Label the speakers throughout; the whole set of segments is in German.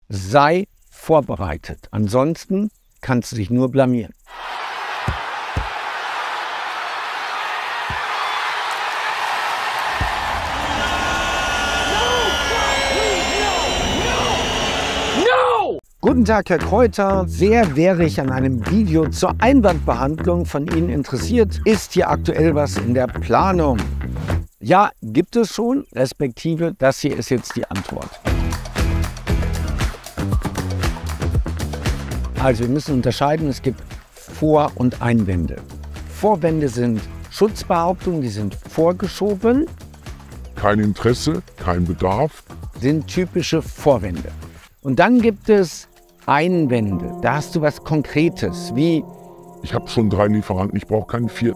Speaker 1: Sei vorbereitet. Ansonsten kannst du dich nur blamieren. Guten Tag, Herr Kreuter. Sehr wäre ich an einem Video zur Einwandbehandlung von Ihnen interessiert. Ist hier aktuell was in der Planung? Ja, gibt es schon, respektive das hier ist jetzt die Antwort. Also wir müssen unterscheiden, es gibt Vor- und Einwände. Vorwände sind Schutzbehauptungen, die sind vorgeschoben.
Speaker 2: Kein Interesse, kein Bedarf.
Speaker 1: Sind typische Vorwände. Und dann gibt es Einwände. Da hast du was Konkretes, wie:
Speaker 2: Ich habe schon 3 Lieferanten, ich brauche keinen 4.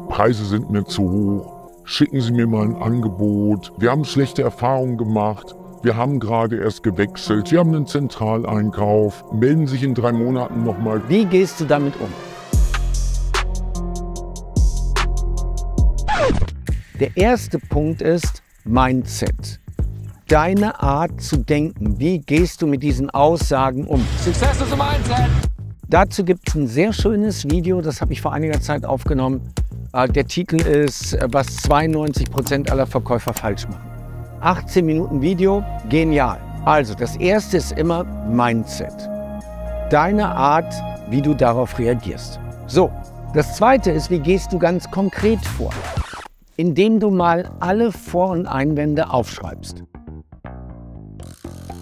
Speaker 2: Preise sind mir zu hoch. Schicken Sie mir mal ein Angebot. Wir haben schlechte Erfahrungen gemacht. Wir haben gerade erst gewechselt. Wir haben einen Zentraleinkauf. Melden sich in 3 Monaten nochmal.
Speaker 1: Wie gehst du damit um? Der erste Punkt ist Mindset. Deine Art zu denken. Wie gehst du mit diesen Aussagen um?
Speaker 3: Success is a mindset.
Speaker 1: Dazu gibt es ein sehr schönes Video, das habe ich vor einiger Zeit aufgenommen. Der Titel ist, was 92% aller Verkäufer falsch machen. 18 Minuten Video, genial. Also, das erste ist immer Mindset. Deine Art, wie du darauf reagierst. So, das zweite ist, wie gehst du ganz konkret vor? Indem du mal alle Vor- und Einwände aufschreibst.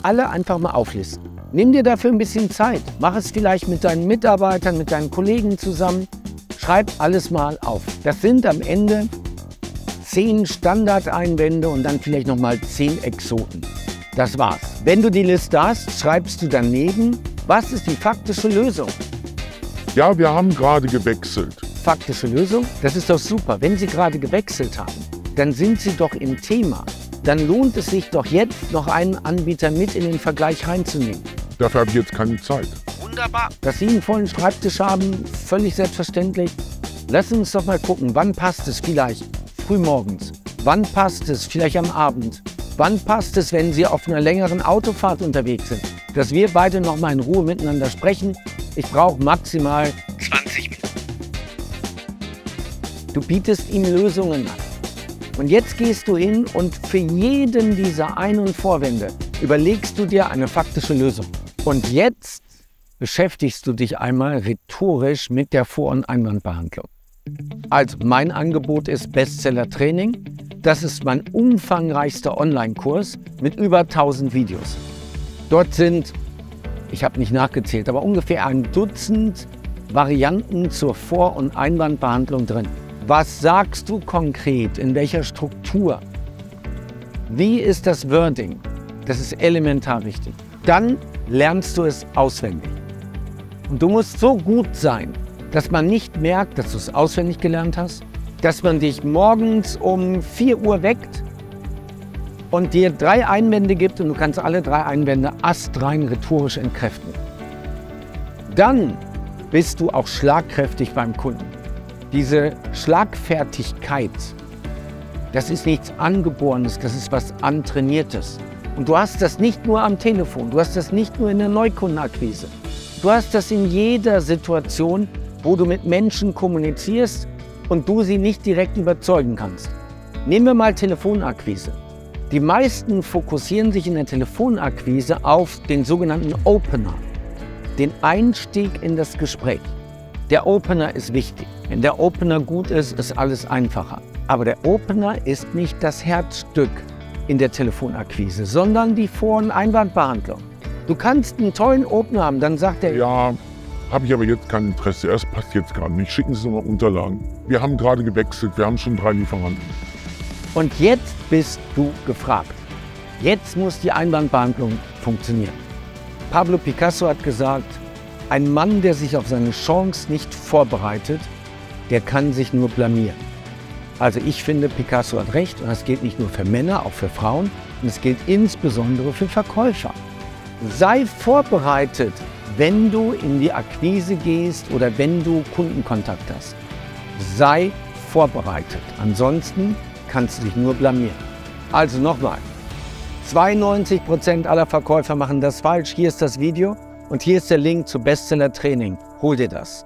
Speaker 1: Alle einfach mal auflisten. Nimm dir dafür ein bisschen Zeit. Mach es vielleicht mit deinen Mitarbeitern, mit deinen Kollegen zusammen. Schreib alles mal auf. Das sind am Ende 10 Standardeinwände und dann vielleicht nochmal 10 Exoten. Das war's. Wenn du die Liste hast, schreibst du daneben, was ist die faktische Lösung?
Speaker 2: Ja, wir haben gerade gewechselt.
Speaker 1: Faktische Lösung? Das ist doch super. Wenn Sie gerade gewechselt haben, dann sind Sie doch im Thema. Dann lohnt es sich doch jetzt noch einen Anbieter mit in den Vergleich reinzunehmen.
Speaker 2: Dafür habe ich jetzt keine Zeit.
Speaker 1: Wunderbar. Dass Sie einen vollen Schreibtisch haben, völlig selbstverständlich. Lass uns doch mal gucken, wann passt es vielleicht frühmorgens? Wann passt es vielleicht am Abend? Wann passt es, wenn Sie auf einer längeren Autofahrt unterwegs sind? Dass wir beide noch mal in Ruhe miteinander sprechen. Ich brauche maximal 20 Minuten. Du bietest ihm Lösungen an. Und jetzt gehst du hin und für jeden dieser Ein- und Vorwände überlegst du dir eine faktische Lösung. Und jetzt beschäftigst du dich einmal rhetorisch mit der Vor- und Einwandbehandlung. Also mein Angebot ist Bestseller Training. Das ist mein umfangreichster Online-Kurs mit über 1000 Videos. Dort sind, ich habe nicht nachgezählt, aber ungefähr 1 Dutzend Varianten zur Vor- und Einwandbehandlung drin. Was sagst du konkret? In welcher Struktur? Wie ist das Wording? Das ist elementar wichtig. Dann lernst du es auswendig. Und du musst so gut sein, dass man nicht merkt, dass du es auswendig gelernt hast, dass man dich morgens um 4 Uhr weckt und dir 3 Einwände gibt und du kannst alle 3 Einwände astrein rhetorisch entkräften. Dann bist du auch schlagkräftig beim Kunden. Diese Schlagfertigkeit, das ist nichts Angeborenes, das ist was Antrainiertes. Und du hast das nicht nur am Telefon, du hast das nicht nur in der Neukundenakquise. Du hast das in jeder Situation, wo du mit Menschen kommunizierst und du sie nicht direkt überzeugen kannst. Nehmen wir mal Telefonakquise. Die meisten fokussieren sich in der Telefonakquise auf den sogenannten Opener, den Einstieg in das Gespräch. Der Opener ist wichtig. Wenn der Opener gut ist, ist alles einfacher. Aber der Opener ist nicht das Herzstück in der Telefonakquise, sondern die Vor- und Einwandbehandlung. Du kannst einen tollen Opener haben, dann sagt er:
Speaker 2: Ja, habe ich aber jetzt kein Interesse. Es passt jetzt gerade nicht. Schicken Sie noch Unterlagen. Wir haben gerade gewechselt. Wir haben schon 3 Lieferanten.
Speaker 1: Und jetzt bist du gefragt. Jetzt muss die Einwandbehandlung funktionieren. Pablo Picasso hat gesagt, ein Mann, der sich auf seine Chance nicht vorbereitet, der kann sich nur blamieren. Also ich finde, Picasso hat recht und das gilt nicht nur für Männer, auch für Frauen und es gilt insbesondere für Verkäufer. Sei vorbereitet, wenn du in die Akquise gehst oder wenn du Kundenkontakt hast. Sei vorbereitet, ansonsten kannst du dich nur blamieren. Also nochmal, 92% aller Verkäufer machen das falsch. Hier ist das Video und hier ist der Link zu Bestseller Training. Hol dir das.